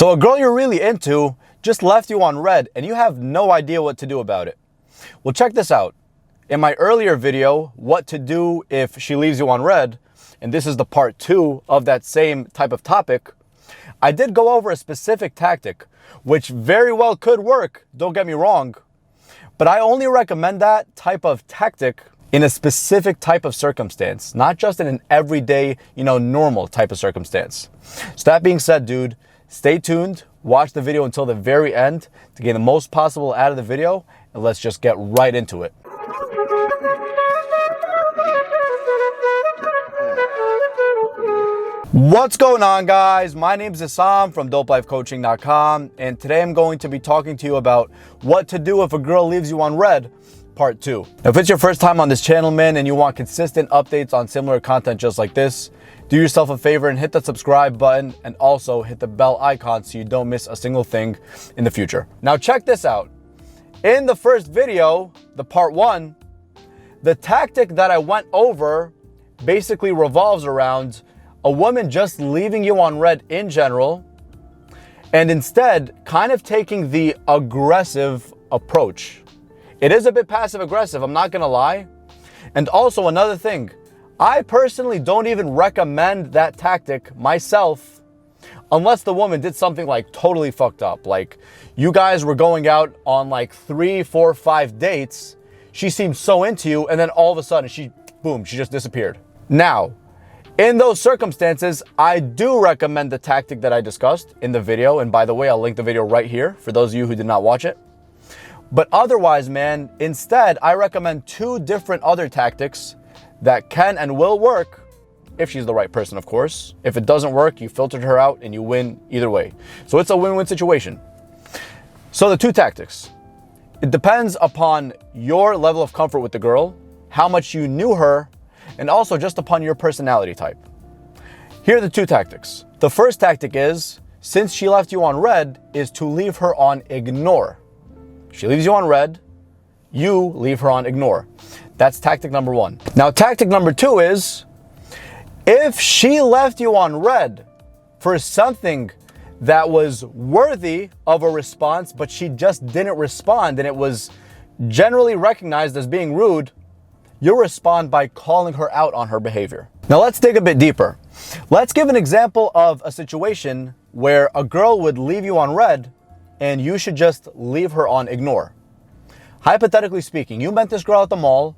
So a girl you're really into just left you on red and you have no idea what to do about it. Well, check this out. In my earlier video, what to do if she leaves you on red, and this is the part 2 of that same type of topic, I did go over a specific tactic, which very well could work, don't get me wrong, but I only recommend that type of tactic in a specific type of circumstance, not just in an everyday, normal type of circumstance. So that being said, dude, stay tuned, watch the video until the very end to gain the most possible out of the video, and let's just get right into it. What's going on, guys? My name is Isam from dopelifecoaching.com, and today I'm going to be talking to you about what to do if a girl leaves you on red, part 2. Now, if it's your first time on this channel, man, and you want consistent updates on similar content just like this, do yourself a favor and hit that subscribe button and also hit the bell icon so you don't miss a single thing in the future. Now, check this out. In the first video, the part 1, the tactic that I went over basically revolves around a woman just leaving you on red in general, and instead kind of taking the aggressive approach. It is a bit passive aggressive, I'm not gonna lie. And also another thing, I personally don't even recommend that tactic myself unless the woman did something like totally fucked up. Like you guys were going out on like 3, 4, 5 dates. She seemed so into you, and then all of a sudden she just disappeared. Now, in those circumstances, I do recommend the tactic that I discussed in the video. And by the way, I'll link the video right here for those of you who did not watch it. But otherwise, man, instead, I recommend 2 different other tactics that can and will work if she's the right person, of course. If it doesn't work, you filtered her out and you win either way. So it's a win-win situation. So the 2 tactics. It depends upon your level of comfort with the girl, how much you knew her, and also just upon your personality type. Here are the 2 tactics. The first tactic is, since she left you on red, is to leave her on ignore. She leaves you on red, you leave her on ignore. That's tactic number 1. Now, tactic number 2 is, if she left you on red for something that was worthy of a response, but she just didn't respond and it was generally recognized as being rude, you'll respond by calling her out on her behavior. Now let's dig a bit deeper. Let's give an example of a situation where a girl would leave you on red and you should just leave her on ignore. Hypothetically speaking, you met this girl at the mall.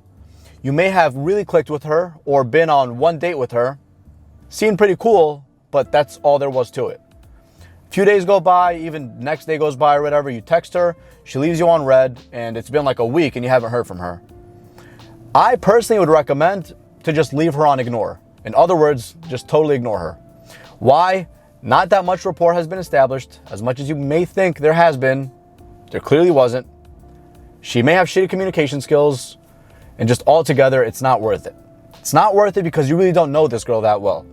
You may have really clicked with her or been on 1 date with her. Seemed pretty cool, but that's all there was to it. A few days go by, even next day goes by or whatever, you text her, she leaves you on red, and it's been like a week and you haven't heard from her. I personally would recommend to just leave her on ignore. In other words, just totally ignore her. Why? Not that much rapport has been established. As much as you may think there has been, there clearly wasn't. She may have shitty communication skills, and just altogether, it's not worth it. It's not worth it because you really don't know this girl that well.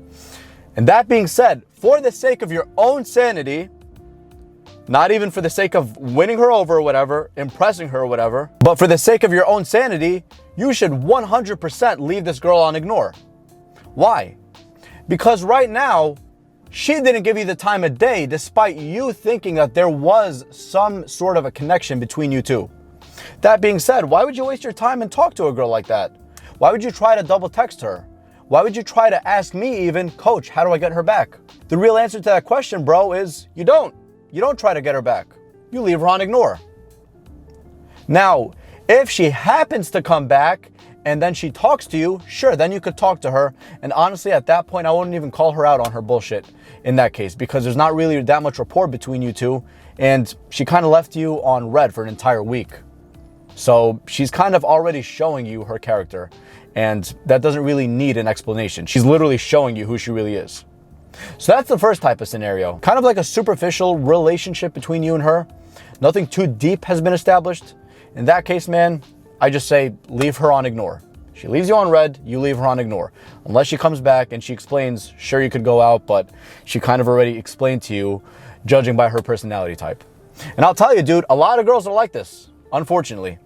And that being said, for the sake of your own sanity, not even for the sake of winning her over or whatever, impressing her or whatever, but for the sake of your own sanity, you should 100% leave this girl on ignore. Why? Because right now, she didn't give you the time of day despite you thinking that there was some sort of a connection between you two. That being said, why would you waste your time and talk to a girl like that? Why would you try to double text her? Why would you try to ask me even, Coach, how do I get her back? The real answer to that question, bro, is you don't. You don't try to get her back. You leave her on ignore. Now, if she happens to come back and then she talks to you, sure, then you could talk to her. And honestly, at that point, I wouldn't even call her out on her bullshit in that case, because there's not really that much rapport between you two. And she kind of left you on red for an entire week. So she's kind of already showing you her character. And that doesn't really need an explanation. She's literally showing you who she really is. So that's the first type of scenario. Kind of like a superficial relationship between you and her. Nothing too deep has been established. In that case, man, I just say leave her on ignore. She leaves you on red, you leave her on ignore. Unless she comes back and she explains, sure, you could go out, but she kind of already explained to you, judging by her personality type. And I'll tell you, dude, a lot of girls are like this, unfortunately.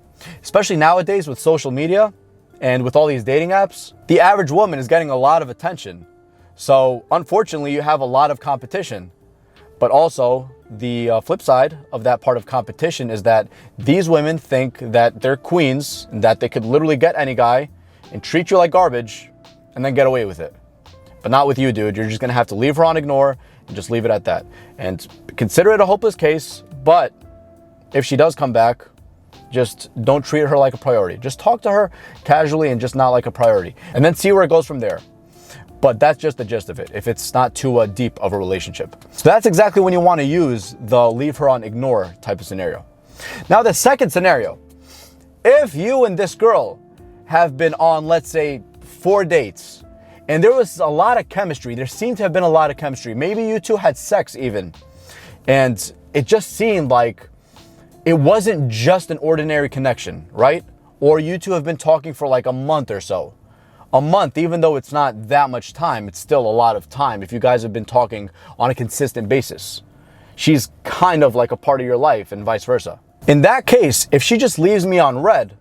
Especially nowadays with social media and with all these dating apps, the average woman is getting a lot of attention. So unfortunately, you have a lot of competition. But also, the flip side of that part of competition is that these women think that they're queens and that they could literally get any guy and treat you like garbage and then get away with it. But not with you, dude. You're just gonna have to leave her on ignore and just leave it at that. And consider it a hopeless case, but if she does come back, just don't treat her like a priority. Just talk to her casually and just not like a priority. And then see where it goes from there. But that's just the gist of it, if it's not too deep of a relationship. So that's exactly when you want to use the leave her on ignore type of scenario. Now, the second scenario, if you and this girl have been on, let's say, 4 dates, and there was a lot of chemistry, there seemed to have been a lot of chemistry. Maybe you two had sex even, and it just seemed like it wasn't just an ordinary connection, right? Or you two have been talking for like a month or so. A month, even though it's not that much time, it's still a lot of time if you guys have been talking on a consistent basis. She's kind of like a part of your life and vice versa. In that case, if she just leaves me on red,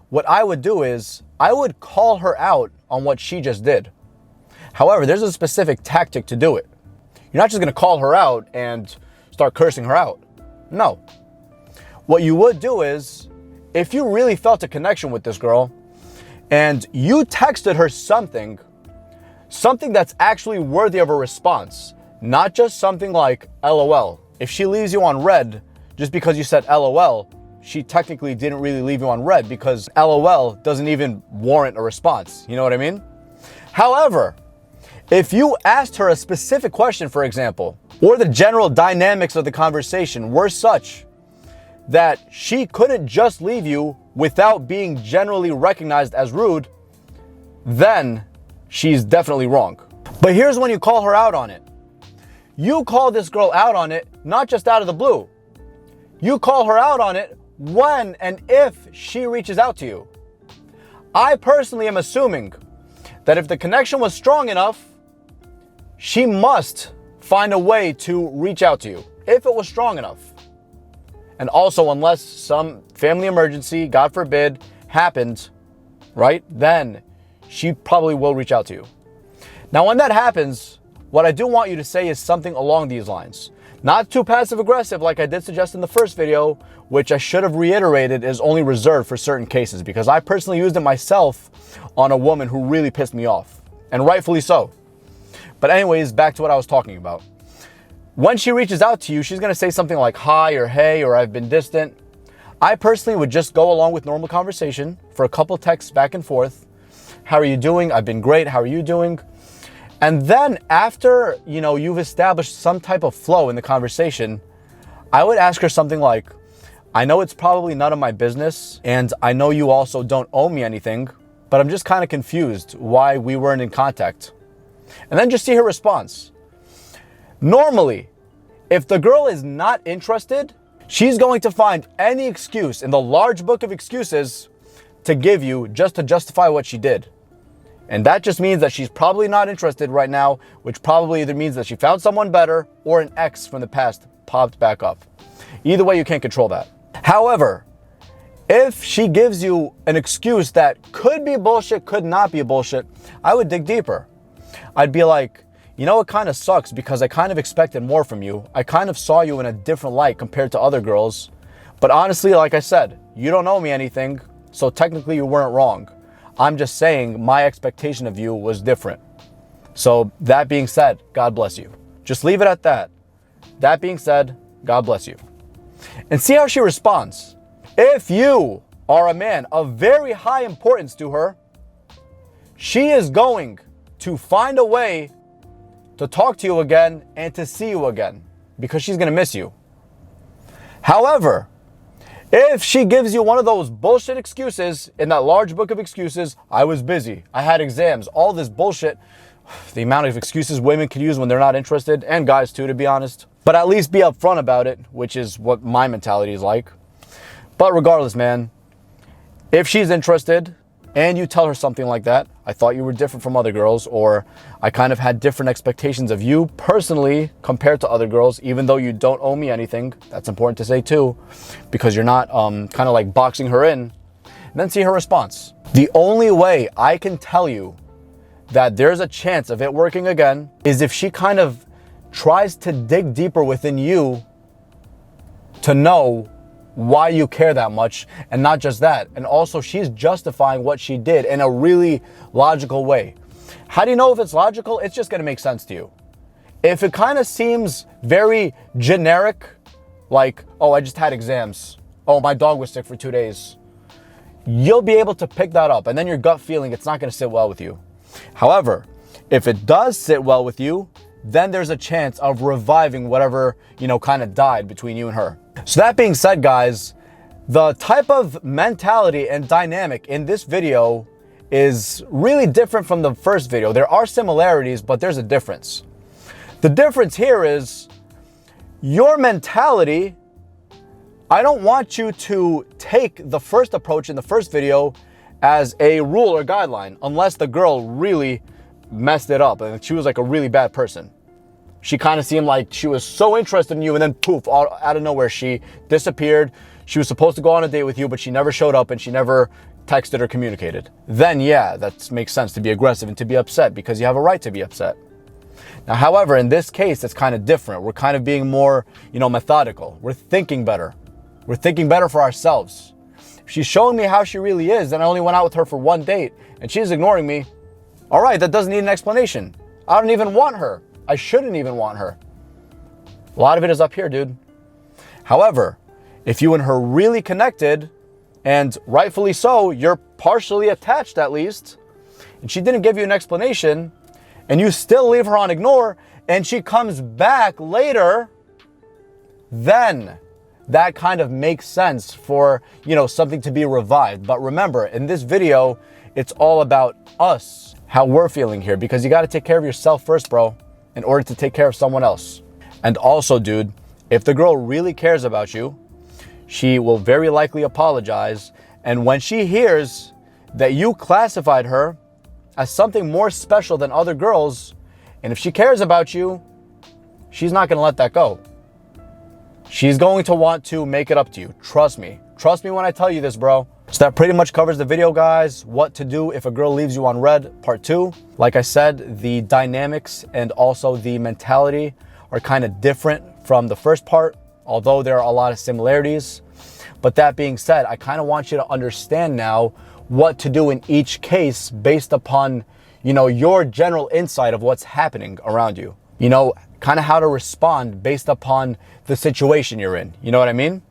what I would do is I would call her out on what she just did. However, there's a specific tactic to do it. You're not just gonna call her out and start cursing her out. No. What you would do is, if you really felt a connection with this girl, and you texted her something that's actually worthy of a response, not just something like LOL. If she leaves you on red just because you said LOL, she technically didn't really leave you on red because LOL doesn't even warrant a response. You know what I mean? However, if you asked her a specific question, for example, or the general dynamics of the conversation were such that she couldn't just leave you without being generally recognized as rude, then she's definitely wrong. But here's when you call her out on it. You call this girl out on it, not just out of the blue. You call her out on it when and if she reaches out to you. I personally am assuming that if the connection was strong enough, she must find a way to reach out to you, if it was strong enough. And also, unless some family emergency, God forbid, happened, right? Then she probably will reach out to you. Now, when that happens, what I do want you to say is something along these lines. Not too passive aggressive like I did suggest in the first video, which I should have reiterated is only reserved for certain cases because I personally used it myself on a woman who really pissed me off, and rightfully so. But anyways, back to what I was talking about. When she reaches out to you, she's going to say something like hi or hey or I've been distant. I personally would just go along with normal conversation for a couple texts back and forth. How are you doing? I've been great. How are you doing? And then after, you've established some type of flow in the conversation, I would ask her something like, I know it's probably none of my business, and I know you also don't owe me anything, but I'm just kind of confused why we weren't in contact. And then just see her response. Normally, if the girl is not interested, she's going to find any excuse in the large book of excuses to give you just to justify what she did. And that just means that she's probably not interested right now, which probably either means that she found someone better or an ex from the past popped back up. Either way, you can't control that. However, if she gives you an excuse that could be bullshit, could not be bullshit, I would dig deeper. I'd be like, it kind of sucks because I kind of expected more from you. I kind of saw you in a different light compared to other girls. But honestly, like I said, you don't owe me anything, so technically you weren't wrong. I'm just saying my expectation of you was different. So that being said, God bless you. Just leave it at that. That being said, God bless you. And see how she responds. If you are a man of very high importance to her, she is going to find a way to talk to you again and to see you again because she's going to miss you. However, if she gives you one of those bullshit excuses in that large book of excuses, I was busy, I had exams, all this bullshit, the amount of excuses women can use when they're not interested, and guys too, to be honest. But at least be upfront about it, which is what my mentality is like. But regardless, man, if she's interested and you tell her something like that, I thought you were different from other girls, or I kind of had different expectations of you personally compared to other girls, even though you don't owe me anything. That's important to say too, because you're not kind of like boxing her in. And then see her response. The only way I can tell you that there's a chance of it working again is if she kind of tries to dig deeper within you to know why you care that much. And not just that, and also she's justifying what she did in a really logical way. How do you know if it's logical? It's just gonna make sense to you. If it kind of seems very generic, like, oh, I just had exams, oh, my dog was sick for 2 days, you'll be able to pick that up, and then your gut feeling, it's not gonna sit well with you. However, if it does sit well with you, then there's a chance of reviving whatever, kind of died between you and her. So that being said, guys, the type of mentality and dynamic in this video is really different from the first video. There are similarities, but there's a difference. The difference here is your mentality. I don't want you to take the first approach in the first video as a rule or guideline, unless the girl really messed it up and she was like a really bad person. She kind of seemed like she was so interested in you, and then poof, out of nowhere, she disappeared. She was supposed to go on a date with you, but she never showed up and she never texted or communicated. Then yeah, that makes sense to be aggressive and to be upset, because you have a right to be upset. Now, however, in this case, it's kind of different. We're kind of being more, methodical. We're thinking better. We're thinking better for ourselves. If she's showing me how she really is, and I only went out with her for one date and she's ignoring me, all right, that doesn't need an explanation. I don't even want her. I shouldn't even want her. A lot of it is up here, dude. However, if you and her really connected, and rightfully so, you're partially attached at least, and she didn't give you an explanation, and you still leave her on ignore, and she comes back later, then that kind of makes sense for, something to be revived. But remember, in this video, it's all about us, how we're feeling here, because you got to take care of yourself first, bro, in order to take care of someone else. And also, dude, if the girl really cares about you, she will very likely apologize. And when she hears that you classified her as something more special than other girls, and if she cares about you, she's not going to let that go. She's going to want to make it up to you. Trust me. Trust me when I tell you this, bro. So that pretty much covers the video, guys. What to do if a girl leaves you on red, part 2. Like I said, the dynamics and also the mentality are kind of different from the first part, although there are a lot of similarities. But that being said, I kind of want you to understand now what to do in each case based upon, your general insight of what's happening around you. Kind of how to respond based upon the situation you're in. You know what I mean?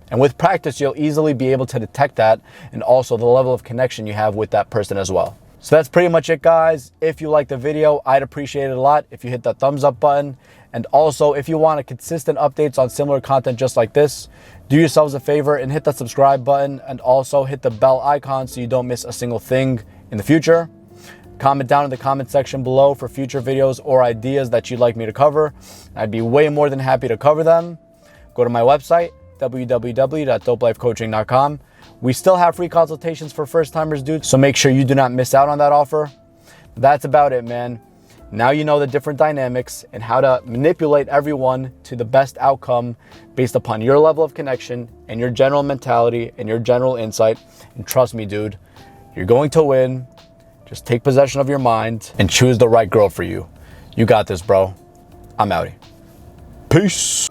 And with practice, you'll easily be able to detect that, and also the level of connection you have with that person as well. So that's pretty much it, guys. If you liked the video, I'd appreciate it a lot if you hit that thumbs up button. And also, if you want consistent updates on similar content just like this, do yourselves a favor and hit that subscribe button, and also hit the bell icon so you don't miss a single thing in the future. Comment down in the comment section below for future videos or ideas that you'd like me to cover. I'd be way more than happy to cover them. Go to my website, www.dopelifecoaching.com. We still have free consultations for first-timers, dude, so make sure you do not miss out on that offer. That's about it, man. Now you know the different dynamics and how to manipulate everyone to the best outcome based upon your level of connection and your general mentality and your general insight. And trust me, dude, you're going to win. Just take possession of your mind and choose the right girl for you. You got this, bro. I'm outie. Peace.